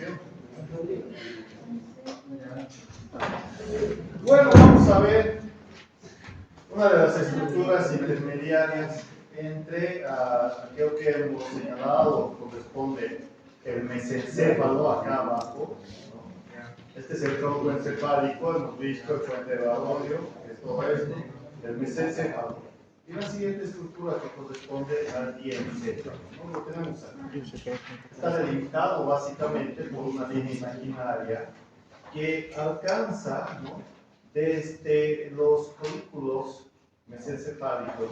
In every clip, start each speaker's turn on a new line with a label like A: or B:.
A: información. Bueno, vamos a ver una de las estructuras intermediarias entre aquello que hemos señalado, corresponde el mesencéfalo acá abajo, ¿no? Este es el tronco encefálico, hemos visto el fuente de Badoglio, que es todo esto, el mesencéfalo. Y la siguiente estructura que corresponde al diencéfalo, ¿no? Lo tenemos aquí. Está delimitado básicamente por una línea imaginaria que alcanza, ¿no?, desde los folículos mesencefálicos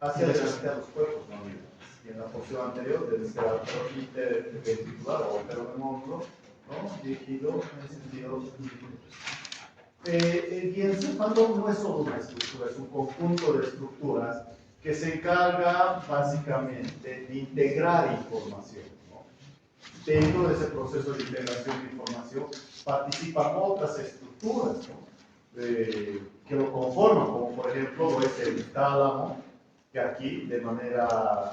A: hacia adelante a los cuerpos mamíferos. Y en la porción anterior debe ser interventricular o peronemondo, ¿no?, dirigido en sentido inverso. El diencéfalo no es solo una estructura, es un conjunto de estructuras que se encarga básicamente de integrar información, ¿no? Dentro de ese proceso de integración de información participan otras estructuras, ¿no?, que lo conforman, como por ejemplo lo es el tálamo, que aquí de manera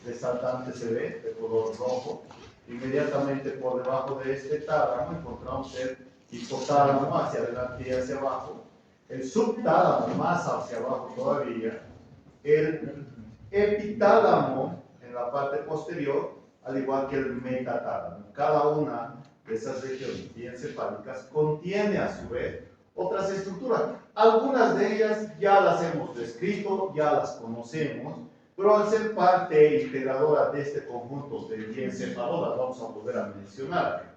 A: resaltante se ve de color rojo. Inmediatamente por debajo de este tálamo encontramos el hipotálamo hacia adelante y hacia abajo, el subtálamo más hacia abajo todavía, el epitálamo en la parte posterior, al igual que el metatálamo. Cada una de esas regiones diencefálicas contiene a su vez otras estructuras. Algunas de ellas ya las hemos descrito, ya las conocemos, pero al ser parte integradora de este conjunto de diencéfalo, las vamos a volver a mencionar.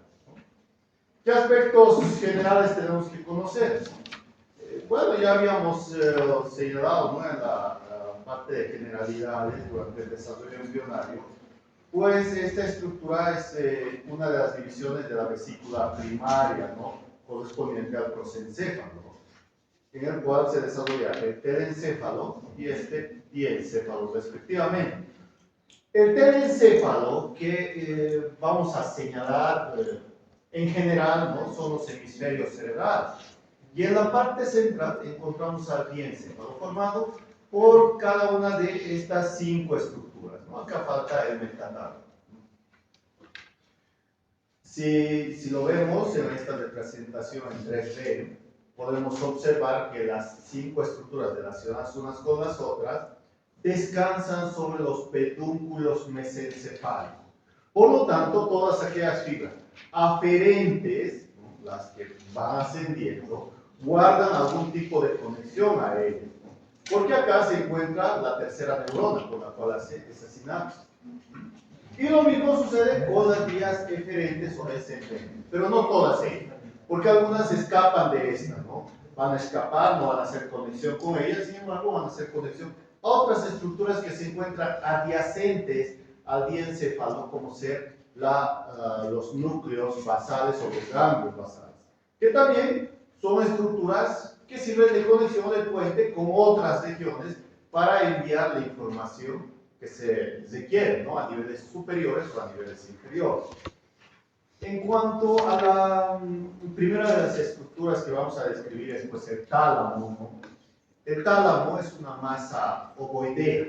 A: ¿Qué aspectos generales tenemos que conocer? Bueno, ya habíamos señalado, ¿no?, en la parte de generalidades durante el desarrollo embrionario, pues esta estructura es una de las divisiones de la vesícula primaria, ¿no?, correspondiente al prosencéfalo, en el cual se desarrolla el telencéfalo y este diencéfalo respectivamente. El telencéfalo que vamos a señalar en general, ¿no?, son los hemisferios cerebrales. Y en la parte central encontramos al diencéfalo formado por cada una de estas 5 estructuras, ¿no? Acá falta el metatálamo. Si lo vemos en esta representación en 3D, podemos observar que las 5 estructuras relacionadas unas con las otras descansan sobre los pedúnculos mesencefálicos. Por lo tanto, todas aquellas fibras aferentes, ¿no?, las que van ascendiendo, guardan algún tipo de conexión a ellas, ¿no?, porque acá se encuentra la tercera neurona con la cual hace esa sinapsis. Y lo mismo sucede con las vías eferentes o descendentes, pero no todas ellas, porque algunas escapan de esta, ¿no? Van a escapar, no van a hacer conexión con ellas, sin embargo van a hacer conexión a otras estructuras que se encuentran adyacentes al diencéfalo, como ser los núcleos basales o los ganglios basales, que también son estructuras que sirven de conexión del puente con otras regiones para enviar la información que se requiere, ¿no?, a niveles superiores o a niveles inferiores. En cuanto a la primera de las estructuras que vamos a describir es pues el tálamo, ¿no? El tálamo es una masa ovoidea.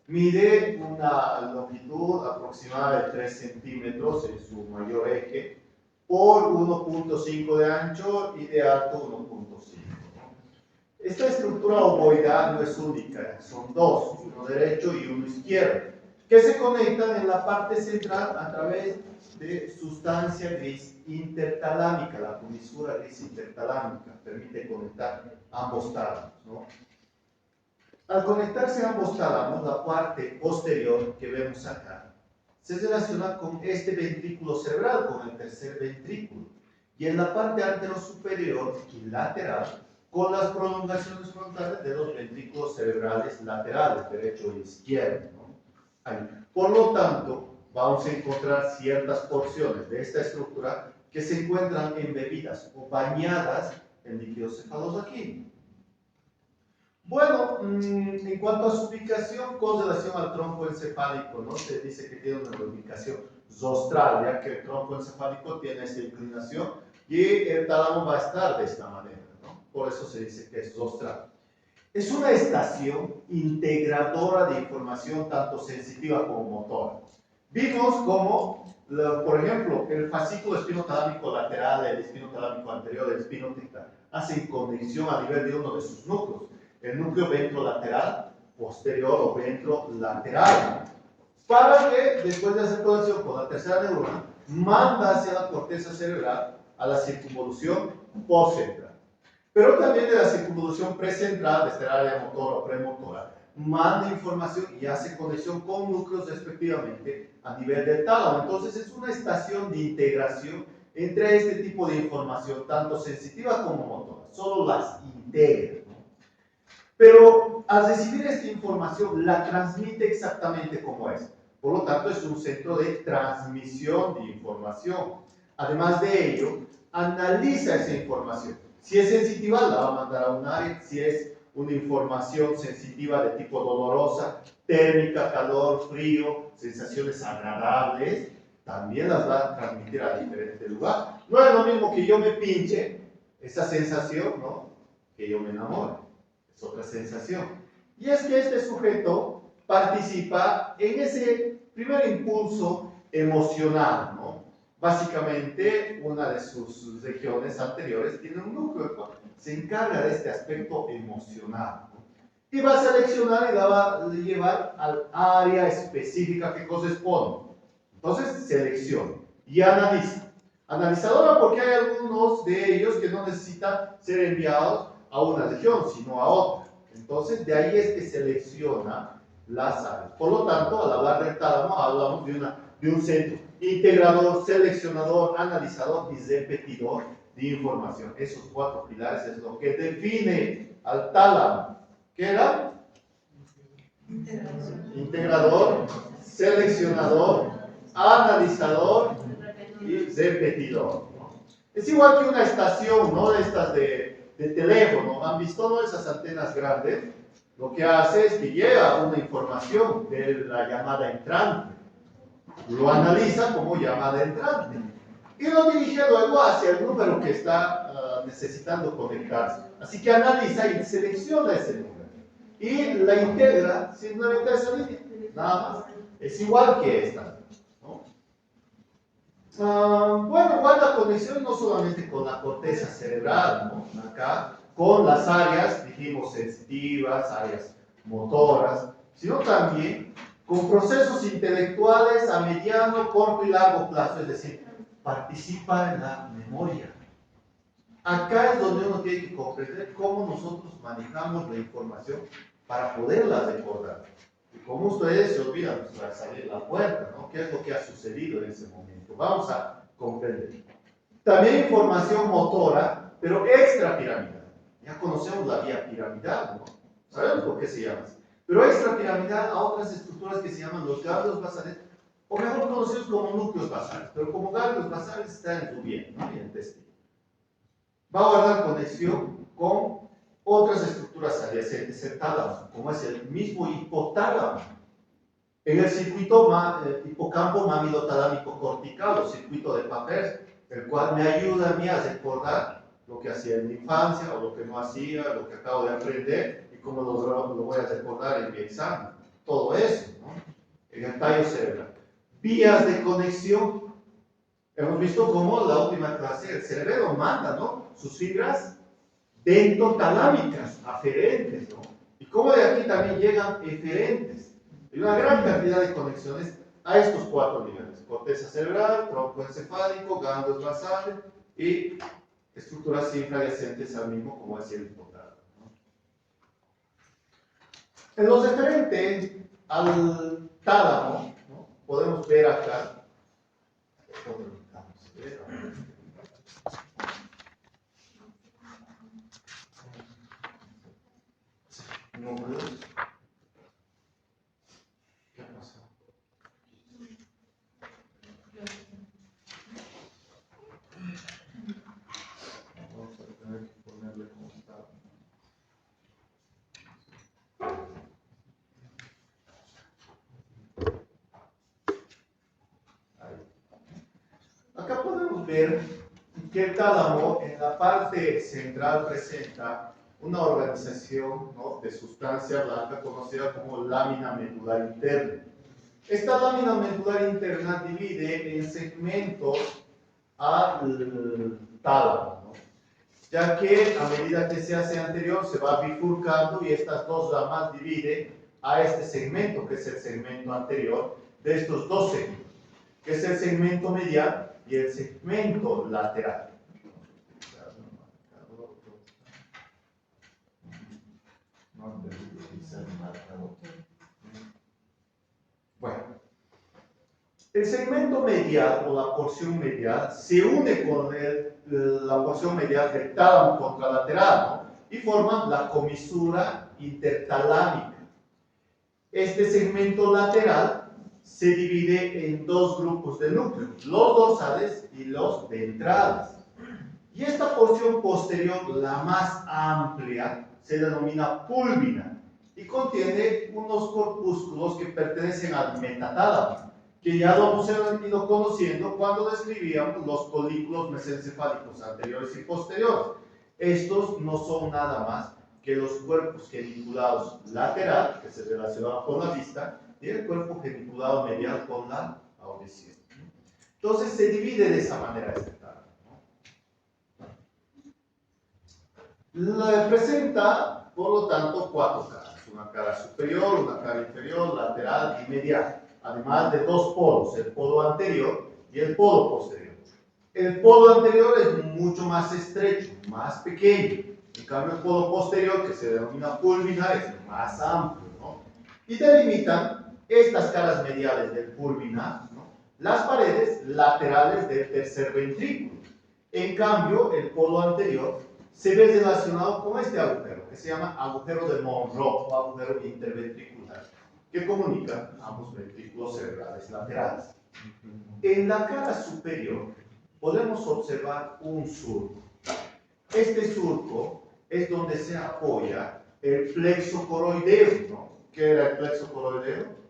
A: Mide una longitud aproximada de 3 centímetros en su mayor eje por 1.5 de ancho y de alto 1.5. Esta estructura ovoidal no es única, son dos, uno derecho y uno izquierdo, que se conectan en la parte central a través de sustancia gris intertalámica. La comisura gris intertalámica permite conectar ambos tálamos, ¿no? Al conectarse ambos tálamos, la parte posterior que vemos acá se relaciona con este ventrículo cerebral, con el tercer ventrículo, y en la parte anterosuperior y lateral con las prolongaciones frontales de los ventrículos cerebrales laterales, derecho e izquierdo, ¿no? Ahí. Por lo tanto, vamos a encontrar ciertas porciones de esta estructura que se encuentran embebidas o bañadas en líquidos cefalorraquídeos. Bueno, en cuanto a su ubicación con relación al tronco encefálico, ¿no?, se dice que tiene una ubicación rostral, ya que el tronco encefálico tiene esta inclinación y el tálamo va a estar de esta manera, ¿no? Por eso se dice que es rostral. Es una estación integradora de información tanto sensitiva como motora. Vimos cómo, por ejemplo, el fascículo espinotalámico lateral, el espinotalámico anterior, el espinotecta, hacen conexión a nivel de uno de sus núcleos. El núcleo ventrolateral posterior o ventrolateral. Para que, después de hacer conexión con la tercera neurona, manda hacia la corteza cerebral a la circunvolución postcentral. Pero también de la circunvolución precentral, desde el área motora o premotora, manda información y hace conexión con núcleos respectivamente a nivel del tálamo. Entonces es una estación de integración entre este tipo de información, tanto sensitiva como motora. Solo las integra, ¿no? Pero al recibir esta información la transmite exactamente como es. Por lo tanto es un centro de transmisión de información. Además de ello, analiza esa información. Si es sensitiva, la va a mandar a un área. Si es una información sensitiva de tipo dolorosa, térmica, calor, frío, sensaciones agradables, también las va a transmitir a diferentes lugares. No es lo mismo que yo me pinche, esa sensación, ¿no? Que yo me enamore. Es otra sensación. Y es que este sujeto participa en ese primer impulso emocional, ¿no? Básicamente, una de sus regiones anteriores tiene un núcleo que se encarga de este aspecto emocional, ¿no? Y va a seleccionar y la va a llevar al área específica que corresponde. Entonces, selecciona y analiza. Analizadora porque hay algunos de ellos que no necesitan ser enviados a una región, sino a otra. Entonces, de ahí es que selecciona las áreas. Por lo tanto, al hablar del tálamo, hablamos de un centro integrador, seleccionador, analizador y repetidor de información. Esos cuatro pilares es lo que define al tálamo. ¿Qué era? Integrador, seleccionador, analizador y repetidor. Es igual que una estación, ¿no? De estas de teléfono. ¿Han visto, no? Esas antenas grandes. Lo que hace es que llega una información de la llamada entrante. Lo analiza como llamada entrante. Y lo dirige luego hacia el número que está necesitando conectarse. Así que analiza y selecciona ese número. Y la integra simplemente esa línea. Nada más. Es igual que esta, ¿no? Bueno, guarda conexión no solamente con la corteza cerebral, ¿no? Acá, con las áreas, dijimos, sensitivas, áreas motoras, sino también con procesos intelectuales a mediano, corto y largo plazo, es decir, participa en la memoria. Acá es donde uno tiene que comprender cómo nosotros manejamos la información para poderla recordar. Y como ustedes se olvidan, pues, para salir a la puerta, ¿no? ¿Qué es lo que ha sucedido en ese momento? Vamos a comprender. También información motora, pero extrapiramidal. Ya conocemos la vía piramidal, ¿no? Sabemos por qué se llama así. Pero extrapiramidal a otras estructuras que se llaman los ganglios basales, o mejor conocidos como núcleos basales. Pero como ganglios basales está en tu bien, ¿no? Y en el intestino. Va a guardar conexión con otras estructuras adyacentes al tálamo, como es el mismo hipotálamo. En el circuito hipocampo mamilotalámico cortical, o circuito de Papert, el cual me ayuda a mí a recordar lo que hacía en mi infancia, o lo que no hacía, lo que acabo de aprender, y cómo lo voy a recordar en mi examen. Todo eso, ¿no? En el tallo cerebral. Vías de conexión. Hemos visto cómo la última clase el cerebro manda, ¿no? Sus fibras dentotalámicas, aferentes, ¿no? Y cómo de aquí también llegan eferentes. Hay una gran cantidad de conexiones a estos cuatro niveles: corteza cerebral, tronco encefálico, ganglios basales y estructuras infraadyacentes al mismo, como es el hipotálamo, ¿no? En lo referente al tálamo, ¿no? Podemos ver acá. Núcleos. ¿Qué pasó? Vamos a tener que ponerle como está. Ahí. Acá podemos ver que el tálamo en la parte central presenta una organización, ¿no? De sustancia blanca conocida como lámina medular interna. Esta lámina medular interna divide en segmentos al tálamo, ¿no? Ya que a medida que se hace anterior se va bifurcando y estas dos ramas dividen a este segmento, que es el segmento anterior de estos dos segmentos, que es el segmento medial y el segmento lateral. Bueno, el segmento medial o la porción medial se une con la porción medial del tálamo contralateral, ¿no? Y forman la comisura intertalámica. Este segmento lateral se divide en dos grupos de núcleos, los dorsales y los ventrales. Y esta porción posterior, la más amplia, se denomina púlvina y contiene unos corpúsculos que pertenecen al metatálamo, que ya lo hemos ido conociendo cuando describíamos los folículos mesencefálicos anteriores y posteriores. Estos no son nada más que los cuerpos geniculado lateral, que se relacionan con la vista, y el cuerpo geniculado medial con la audición. Entonces se divide de esa manera este tálamo, ¿no? Presenta, por lo tanto, cuatro caras: una cara superior, una cara inferior, lateral y medial, además de dos polos, el polo anterior y el polo posterior. El polo anterior es mucho más estrecho, más pequeño. En cambio, el polo posterior, que se denomina púlvina, es más amplio, ¿no? Y delimitan estas caras mediales del púlvina, ¿no?, las paredes laterales del tercer ventrículo. En cambio, el polo anterior se ve relacionado con este agujero, que se llama agujero de Monro o agujero interventricular, que comunica ambos ventrículos cerebrales laterales. En la cara superior podemos observar un surco. Este surco es donde se apoya el plexo coroideo, ¿no? ¿Qué era el plexo coroideo?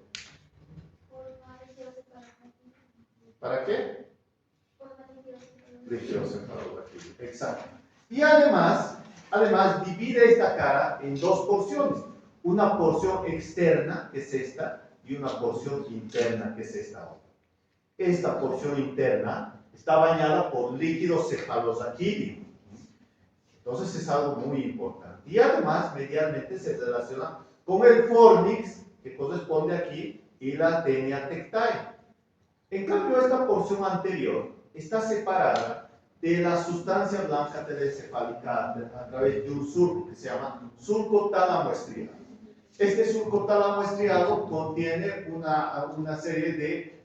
A: ¿Para qué? Ligeocefalografía. Exacto. Y además divide esta cara en dos porciones. Una porción externa, que es esta, y una porción interna, que es esta otra. Esta porción interna está bañada por líquido cefalosaquídeo. Entonces es algo muy importante. Y además, medialmente se relaciona con el fornix, que corresponde aquí, y la tenia tectae. En cambio, esta porción anterior está separada de la sustancia blanca telecefálica a través de un surco que se llama surco tálamo estriado. Este surco tálamo estriado contiene una serie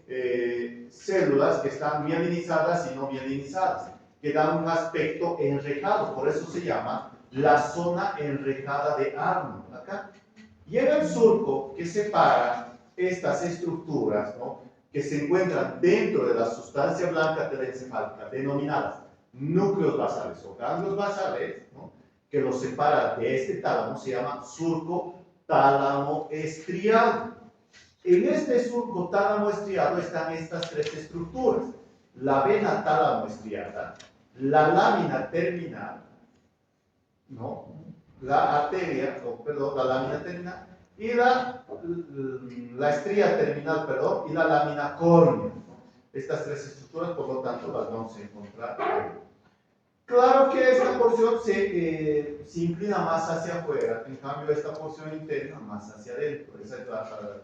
A: de células que están mielinizadas y no mielinizadas, que dan un aspecto enrejado, por eso se llama la zona enrejada de Arnold, acá. Y en el surco que separa estas estructuras, ¿no?, que se encuentran dentro de la sustancia blanca telencefálica, denominadas núcleos basales o ganglios basales, ¿no?, que los separa de este tálamo, se llama surco tálamo estriado. En este surco tálamo estriado están estas tres estructuras: la vena tálamo estriada, la lámina terminal, ¿no?, la arteria, la lámina terminal, y la estría terminal, y la lámina córnea. Estas tres estructuras, por lo tanto, las vamos a encontrar ahí. Claro que esta porción se inclina más hacia afuera, en cambio esta porción interna más hacia adentro. Esas son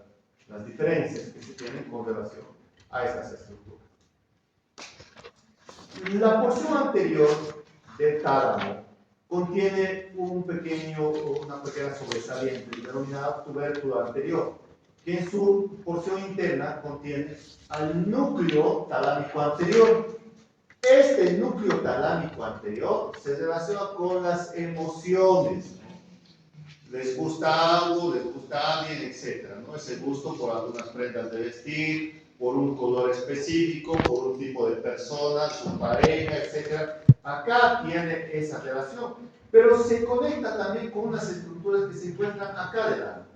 A: las diferencias que se tienen con relación a estas estructuras. La porción anterior del tálamo contiene una pequeña sobresaliente denominada tubérculo anterior, que en su porción interna contiene al núcleo talámico anterior. Este núcleo talámico anterior se relaciona con las emociones, ¿no? Les gusta algo, les gusta alguien, etc., ¿no? Ese gusto por algunas prendas de vestir, por un color específico, por un tipo de persona, su pareja, etc. Acá tiene esa relación, pero se conecta también con unas estructuras que se encuentran acá adelante.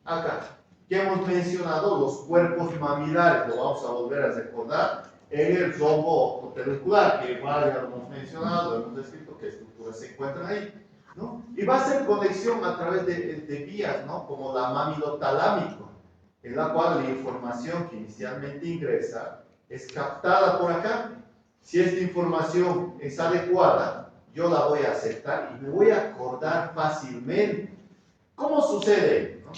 A: Acá, que hemos mencionado los cuerpos mamilares, lo vamos a volver a recordar en el rombo octopeducular, que igual ya lo hemos mencionado, hemos descrito qué estructuras se encuentran ahí, ¿no? Y va a ser conexión a través de vías, ¿no?, como la mamilotalámico, en la cual la información que inicialmente ingresa es captada por acá. Si esta información es adecuada, yo la voy a aceptar y me voy a acordar fácilmente. ¿Cómo sucede? ¿No?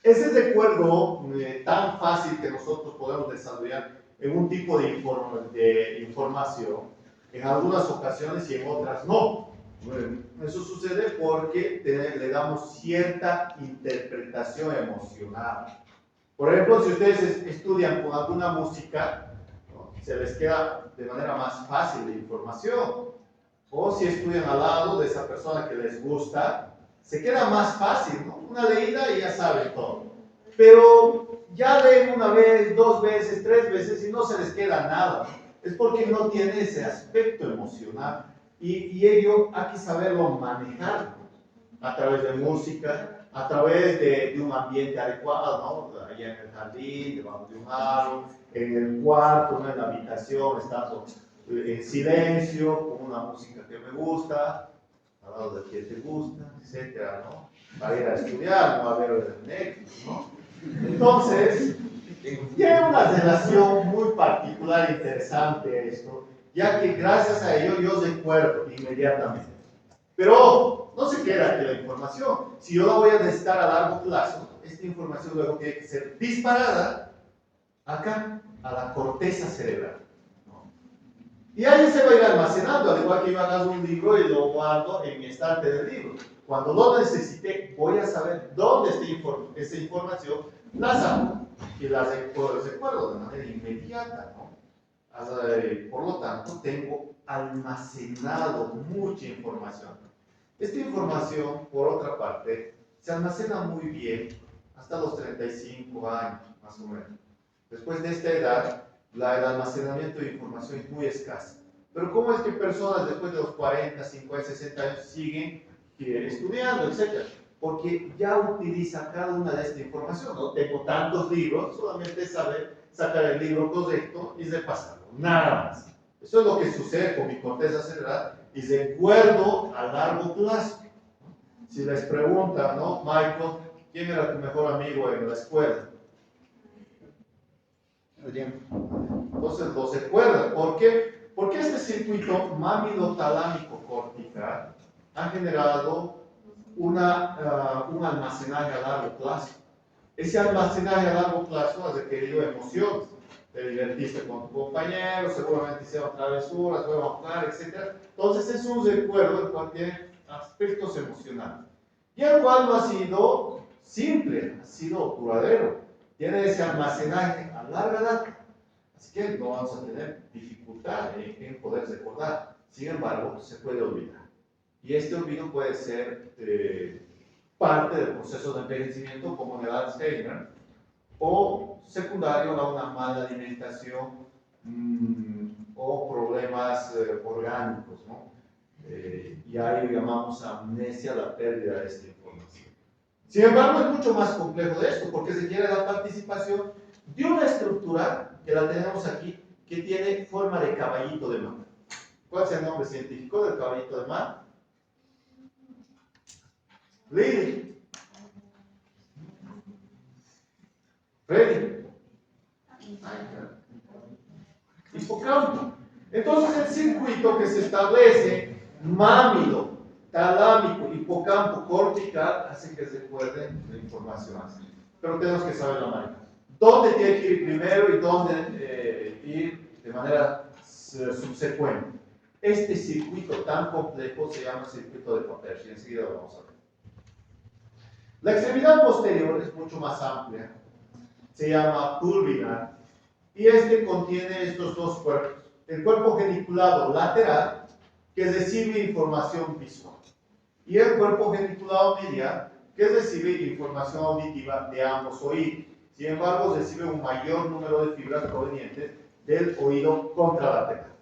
A: Ese recuerdo tan fácil que nosotros podemos desarrollar en un tipo de información, en algunas ocasiones y en otras no. Eso sucede porque le damos cierta interpretación emocional. Por ejemplo, si ustedes estudian con alguna música, ¿no?, se les queda de manera más fácil la información. O si estudian al lado de esa persona que les gusta, se queda más fácil, ¿no? Una leída y ya saben todo. Pero ya leen una vez, dos veces, tres veces y no se les queda nada. Es porque no tiene ese aspecto emocional. Y ello hay que saberlo manejar, ¿no?, a través de música, a través de un ambiente adecuado, ¿no? Allá en el jardín, debajo de un árbol, en el cuarto, ¿no?, en la habitación, estando en silencio, con una música que me gusta, al lado de que te gusta, etcétera, ¿no? Para ir a estudiar, no a ver Netflix, ¿no? Entonces, tiene una relación muy particular e interesante esto, ya que gracias a ello yo recuerdo inmediatamente. Pero no se queda aquí la información. Si yo la voy a necesitar a largo plazo, esta información luego tiene que ser disparada acá, a la corteza cerebral, ¿no? Y ahí se va a ir almacenando, al igual que yo agarro un libro y lo guardo en mi estante del libro. Cuando lo necesite, voy a saber dónde está esa información, la saco y la recuerdo de manera inmediata, ¿no? Por lo tanto, tengo almacenado mucha información. Esta información, por otra parte, se almacena muy bien hasta los 35 años, más o menos. Después de esta edad, el almacenamiento de información es muy escaso. Pero ¿cómo es que personas después de los 40, 50, 60 años siguen estudiando, etcétera? Porque ya utiliza cada una de esta información. No tengo tantos libros, solamente saber sacar el libro correcto y repasarlo, nada más. Eso es lo que sucede con mi corteza cerebral y recuerdo a largo plazo. Si les preguntan, ¿no?, Michael, ¿quién era tu mejor amigo en la escuela? Entonces lo recuerdan. ¿Por qué? Porque este circuito mamilotalámico cortical ha generado un almacenaje a largo plazo. Ese almacenaje a largo plazo ha requerido emociones. Te divertiste con tu compañero, seguramente hicieron travesuras, fueron a jugar, etc. Entonces es un recuerdo el cual tiene aspectos emocionales. Y el cual no ha sido simple, ha sido duradero. Tiene ese almacenaje a larga data. Así que no vamos a tener dificultad en poder recordar. Sin embargo, se puede olvidar. Y este olvido puede ser parte del proceso de envejecimiento, como en el Alzheimer, o secundario a una mala alimentación o problemas orgánicos, ¿no? Y ahí llamamos amnesia la pérdida de esta información. Sin embargo, es mucho más complejo de esto, porque se requiere la participación de una estructura que la tenemos aquí, que tiene forma de caballito de mar. ¿Cuál es el nombre científico del caballito de mar? Lili. Freddy. Hipocampo. Entonces el circuito que se establece, mámilo, talámico, hipocampo, cortical, hace que se recuerden la información así. Pero tenemos que saber la manera. ¿Dónde tiene que ir primero y dónde ir de manera subsecuente? Este circuito tan complejo se llama circuito de Papers y enseguida lo vamos a ver. La extremidad posterior es mucho más amplia, se llama pulvinar, y este contiene estos dos cuerpos. El cuerpo geniculado lateral, que recibe información visual, y el cuerpo geniculado medial, que recibe información auditiva de ambos oídos. Sin embargo, recibe un mayor número de fibras provenientes del oído contralateral.